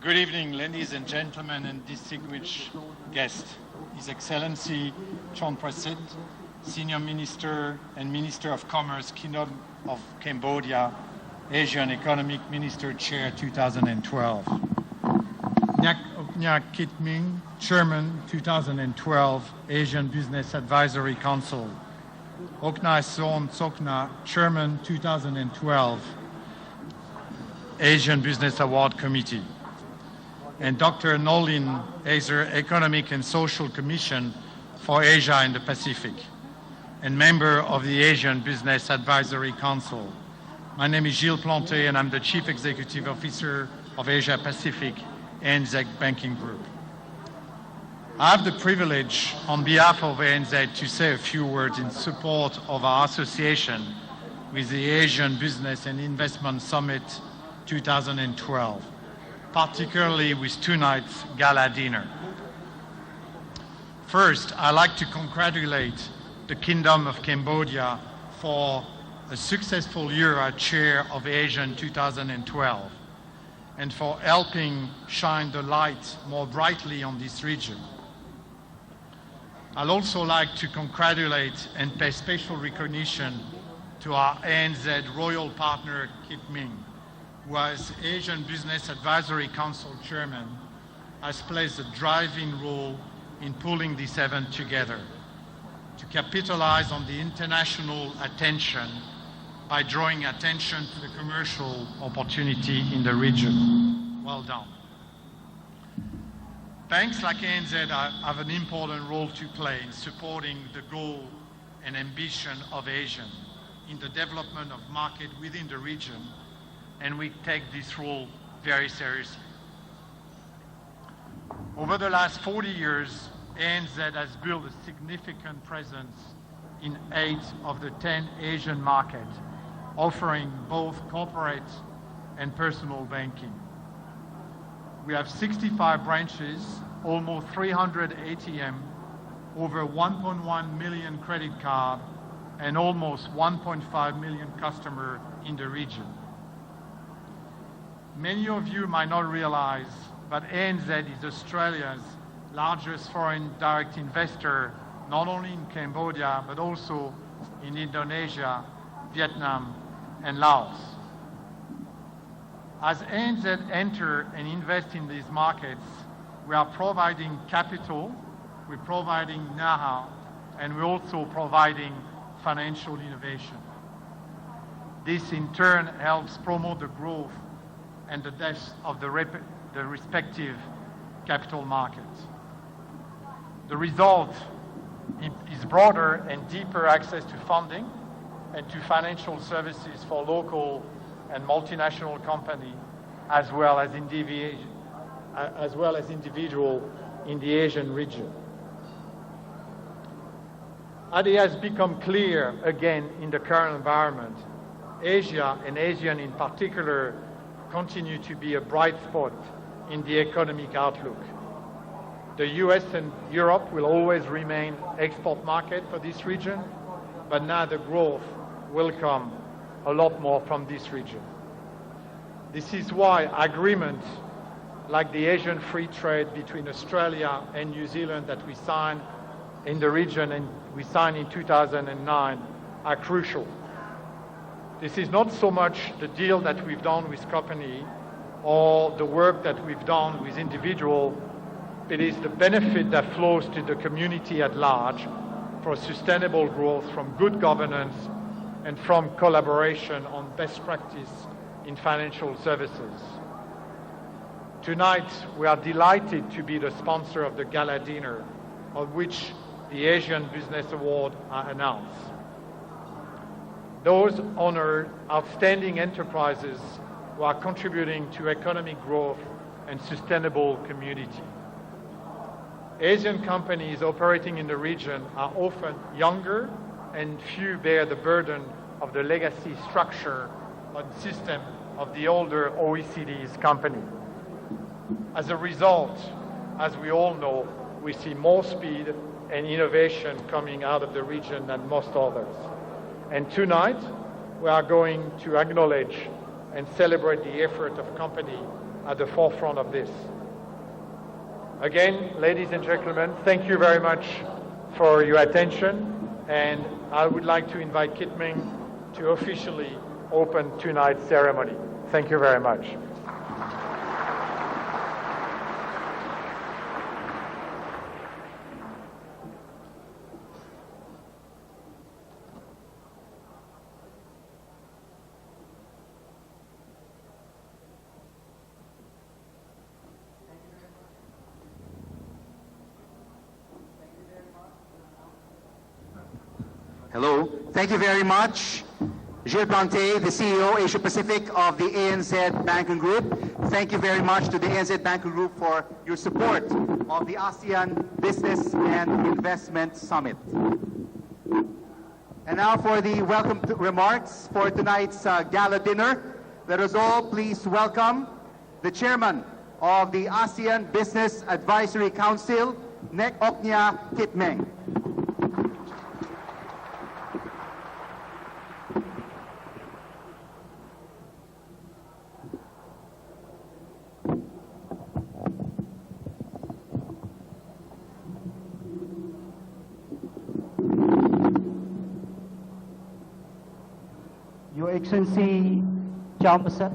Good evening, ladies and gentlemen, and distinguished guests. His Excellency Chon Prasit, Senior Minister and Minister of Commerce, Kingdom of Cambodia, Asian Economic Minister Chair 2012. Nyak Oknya Kit Ming, Chairman 2012, Asian Business Advisory Council. Okna Son Sokna, Chairman 2012, Asian Business Award Committee. And Dr. Nolin Azer, Economic and Social Commission for Asia and the Pacific, and member of the Asian Business Advisory Council. My name is Gilles Planté, and I'm the Chief Executive Officer of Asia Pacific ANZ Banking Group. I have the privilege, on behalf of ANZ, to say a few words in support of our association with the Asian Business and Investment Summit 2012. Particularly with tonight's gala dinner. First, I'd like to congratulate the Kingdom of Cambodia for a successful year as chair of Asian 2012 and for helping shine the light more brightly on this region. I'd also like to congratulate and pay special recognition to our ANZ Royal Partner, Kit Ming, who as Asian Business Advisory Council Chairman has played a driving role in pulling this event together to capitalize on the international attention by drawing attention to the commercial opportunity in the region. Well done. Banks like ANZ have an important role to play in supporting the goal and ambition of Asia in the development of market within the region, and we take this role very seriously. Over the last 40 years, ANZ has built a significant presence in 8 of the 10 Asian markets, offering both corporate and personal banking. We have 65 branches, almost 300 ATM, over 1.1 million credit cards, and almost 1.5 million customers in the region. Many of you might not realize, but ANZ is Australia's largest foreign direct investor, not only in Cambodia, but also in Indonesia, Vietnam, and Laos. As ANZ enter and invest in these markets, we are providing capital, we're providing know-how, and we're also providing financial innovation. This in turn helps promote the growth and the depth of the respective capital markets. The result is broader and deeper access to funding and to financial services for local and multinational companies, as well as individual in the Asian region. As it has become clear again in the current environment, Asia, and ASEAN in particular, continue to be a bright spot in the economic outlook. The US and Europe will always remain export market for this region, but now the growth will come a lot more from this region. This is why agreements like the Asian free trade between Australia and New Zealand that we signed in the region and we signed in 2009 are crucial. This is not so much the deal that we've done with company or the work that we've done with individual. It is the benefit that flows to the community at large for sustainable growth from good governance and from collaboration on best practice in financial services. Tonight, we are delighted to be the sponsor of the gala dinner, on which the Asian Business Award are announced. Those honor outstanding enterprises who are contributing to economic growth and sustainable community. Asian companies operating in the region are often younger and few bear the burden of the legacy structure and system of the older OECD's company. As a result, as we all know, we see more speed and innovation coming out of the region than most others. And tonight, we are going to acknowledge and celebrate the effort of companies at the forefront of this. Again, ladies and gentlemen, thank you very much for your attention, and I would like to invite Kit Ming to officially open tonight's ceremony. Thank you very much. Hello. Thank you very much, Gilles Plante, the CEO, Asia Pacific of the ANZ Banking Group. Thank you very much to the ANZ Banking Group for your support of the ASEAN Business and Investment Summit. And now for the welcome remarks for tonight's gala dinner. Let us all please welcome the Chairman of the ASEAN Business Advisory Council, Nek Oknya Kit Ming. Your Excellency John Bassett,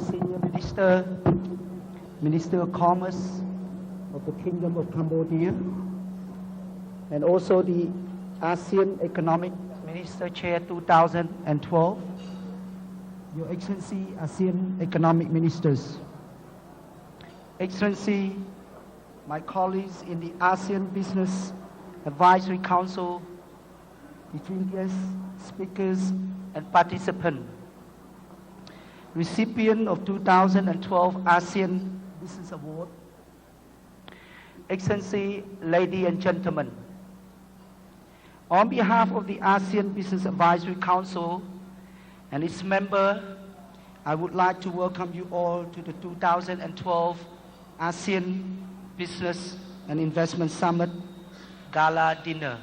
Senior Minister, Minister of Commerce of the Kingdom of Cambodia, and also the ASEAN Economic Minister Chair 2012, Your Excellency ASEAN Economic Ministers, Excellency, my colleagues in the ASEAN Business Advisory Council, distinguished speakers and participants, recipient of 2012 ASEAN Business Award, Excellency, ladies and gentlemen. On behalf of the ASEAN Business Advisory Council and its members, I would like to welcome you all to the 2012 ASEAN Business and Investment Summit Gala Dinner.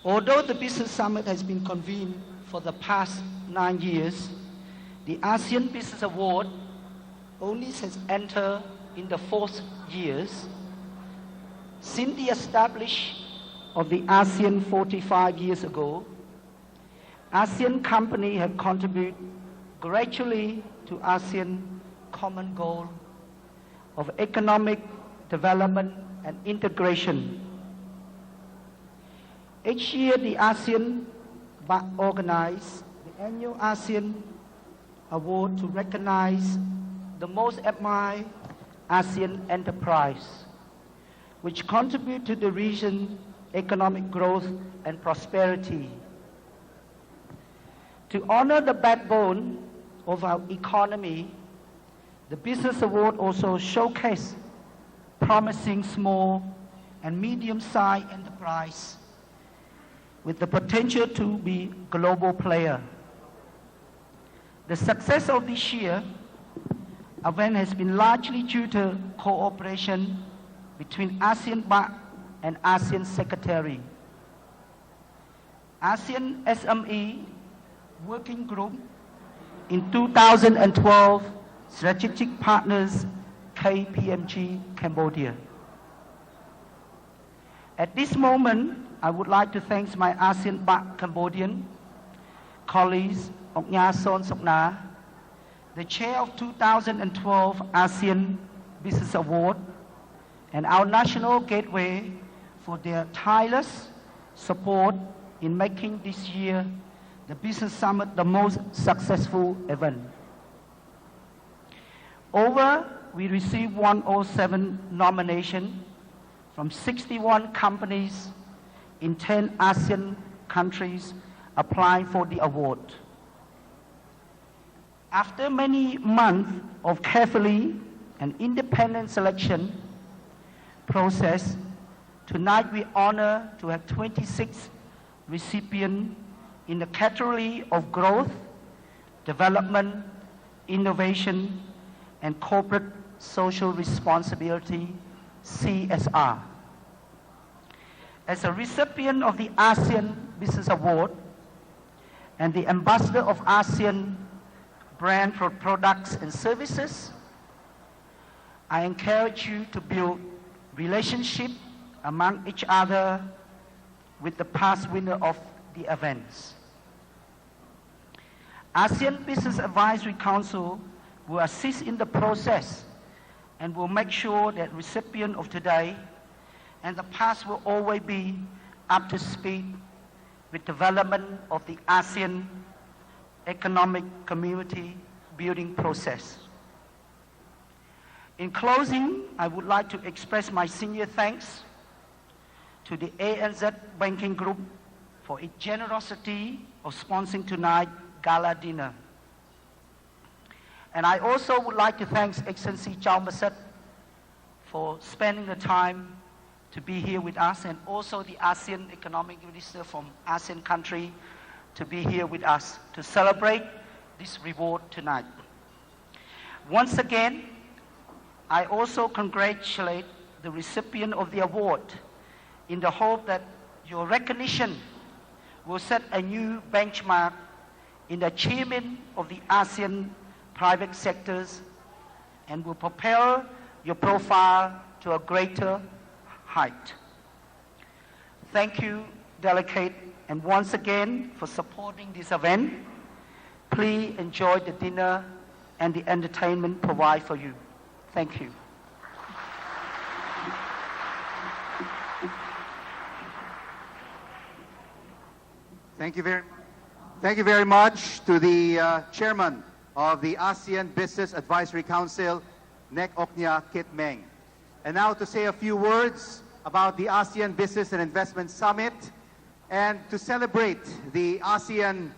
Although the Business Summit has been convened for the past 9 years, the ASEAN Business Award only has entered in the 4th year. Since the establishment of the ASEAN 45 years ago, ASEAN companies have contributed gradually to ASEAN common goal of economic development and integration. Each year, the ASEAN BAC organizes the annual ASEAN Award to recognize the most admired ASEAN enterprise, which contribute to the region's economic growth and prosperity. To honor the backbone of our economy, the Business Award also showcases promising small and medium-sized enterprise with the potential to be global player. The success of this year event has been largely due to cooperation between ASEAN BAC and ASEAN Secretary. ASEAN SME Working Group in 2012 Strategic Partners KPMG Cambodia. At this moment, I would like to thank my ASEAN BAC Cambodian colleagues, Oknya Son Sokna, the chair of 2012 ASEAN Business Award, and our National Gateway for their tireless support in making this year the Business Summit the most successful event. We received 107 nominations from 61 companies in 10 ASEAN countries applying for the award. After many months of carefully and independent selection process, tonight we honor to have 26 recipients in the category of growth, development, innovation, and corporate social responsibility, CSR. As a recipient of the ASEAN Business Award and the ambassador of ASEAN brand for products and services. I encourage you to build relationship among each other with the past winner of the events. ASEAN Business Advisory Council will assist in the process and will make sure that recipients of today and the past will always be up to speed with development of the ASEAN economic community building process. In closing, I would like to express my sincere thanks to the ANZ Banking Group for its generosity of sponsoring tonight's gala dinner. And I also would like to thank Excellency Chow Masset for spending the time to be here with us, and also the ASEAN Economic Minister from ASEAN country to be here with us to celebrate this reward tonight. Once again, I also congratulate the recipient of the award in the hope that your recognition will set a new benchmark in the achievement of the ASEAN private sectors and will propel your profile to a greater height. Thank you, delegate, and once again for supporting this event. Please enjoy the dinner and the entertainment provided for you. Thank you. Thank you very much to the chairman of the ASEAN Business Advisory Council, Nek Oknya Kit Meng. And now to say a few words about the ASEAN Business and Investment Summit and to celebrate the ASEAN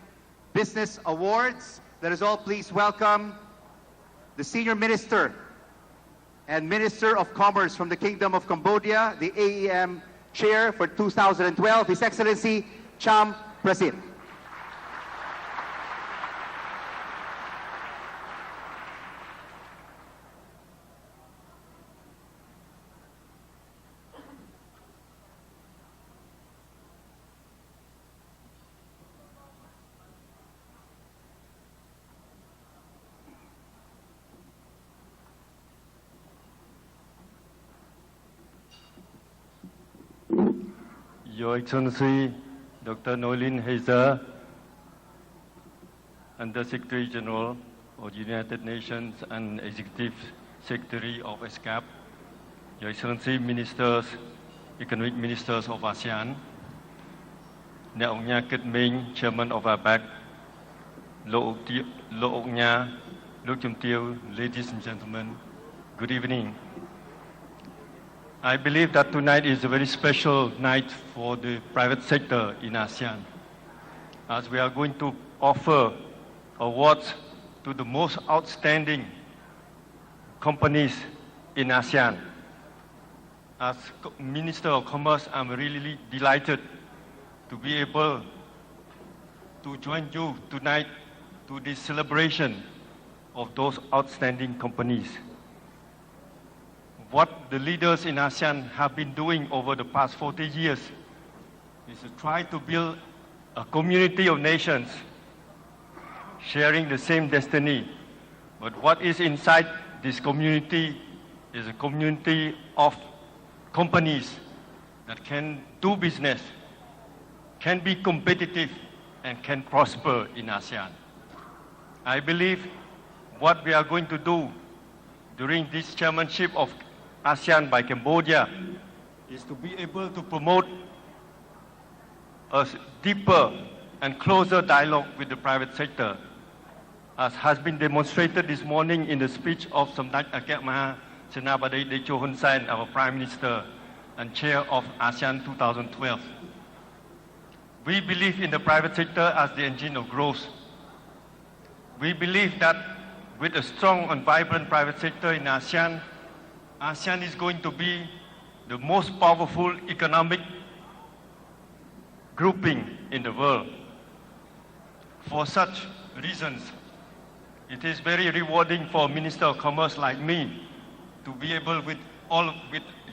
Business Awards. Let us all please welcome the Senior Minister and Minister of Commerce from the Kingdom of Cambodia, the AEM Chair for 2012, His Excellency Cham Prasit. Your Excellency, Dr. Noeleen Heyzer, Under Secretary General of the United Nations and Executive Secretary of ESCAP, Your Excellency, Ministers, Economic Ministers of ASEAN, Nek Oknya Kit Meng, Chairman of ABAC, Lo Oknya, Lo Chum Teo, ladies and gentlemen, good evening. I believe that tonight is a very special night for the private sector in ASEAN, as we are going to offer awards to the most outstanding companies in ASEAN. As Minister of Commerce, I'm really delighted to be able to join you tonight to this celebration of those outstanding companies. What the leaders in ASEAN have been doing over the past 40 years is to try to build a community of nations sharing the same destiny. But what is inside this community is a community of companies that can do business, can be competitive, and can prosper in ASEAN. I believe what we are going to do during this chairmanship of ASEAN by Cambodia is to be able to promote a deeper and closer dialogue with the private sector, as has been demonstrated this morning in the speech of Samdech Akek Maha Senabadi Techo Hun Sen, our Prime Minister and Chair of ASEAN 2012. We believe in the private sector as the engine of growth. We believe that with a strong and vibrant private sector in ASEAN, ASEAN is going to be the most powerful economic grouping in the world. For such reasons, it is very rewarding for a Minister of Commerce like me to be able with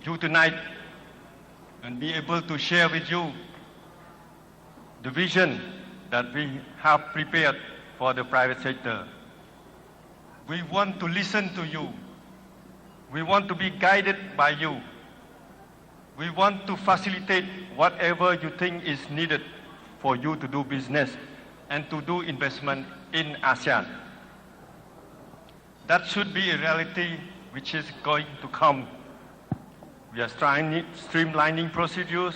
you tonight and be able to share with you the vision that we have prepared for the private sector. We want to listen to you. We want to be guided by you. We want to facilitate whatever you think is needed for you to do business and to do investment in ASEAN. That should be a reality which is going to come. We are streamlining procedures.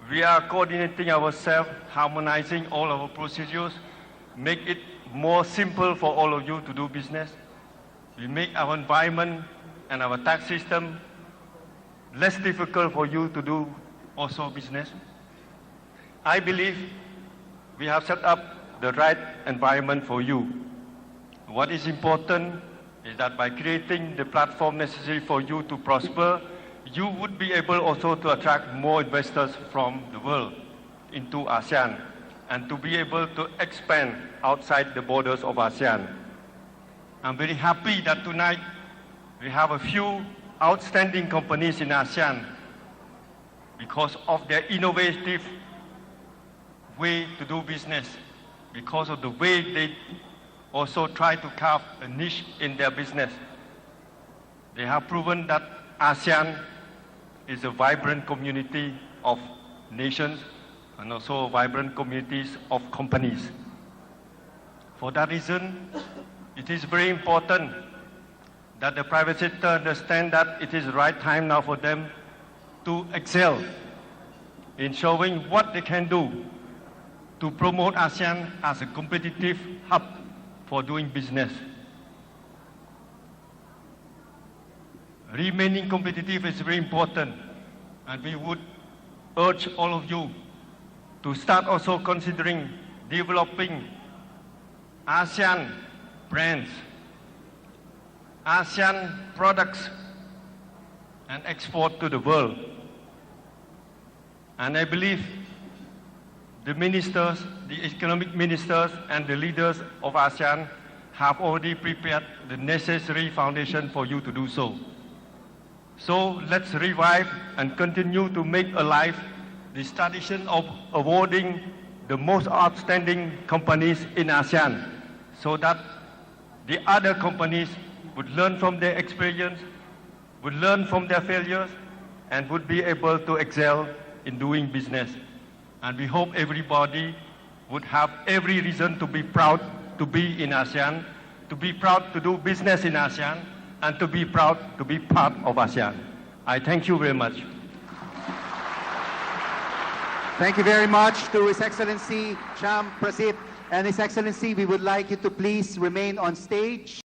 We are coordinating ourselves, harmonizing all our procedures, make it more simple for all of you to do business. We make our environment and our tax system less difficult for you to do also business. I believe we have set up the right environment for you. What is important is that by creating the platform necessary for you to prosper, you would be able also to attract more investors from the world into ASEAN and to be able to expand outside the borders of ASEAN. I'm very happy that tonight we have a few outstanding companies in ASEAN because of their innovative way to do business, because of the way they also try to carve a niche in their business. They have proven that ASEAN is a vibrant community of nations and also vibrant communities of companies. For that reason, it is very important that the private sector understand that it is the right time now for them to excel in showing what they can do to promote ASEAN as a competitive hub for doing business. Remaining competitive is very important, and we would urge all of you to start also considering developing ASEAN brands, ASEAN products, and export to the world. And I believe the ministers, the economic ministers, and the leaders of ASEAN have already prepared the necessary foundation for you to do so. So let's revive and continue to make alive this tradition of awarding the most outstanding companies in ASEAN so that the other companies would learn from their experience, would learn from their failures, and would be able to excel in doing business. And we hope everybody would have every reason to be proud to be in ASEAN, to be proud to do business in ASEAN, and to be proud to be part of ASEAN. I thank you very much. Thank you very much to His Excellency Cham Prasit. And His Excellency, we would like you to please remain on stage.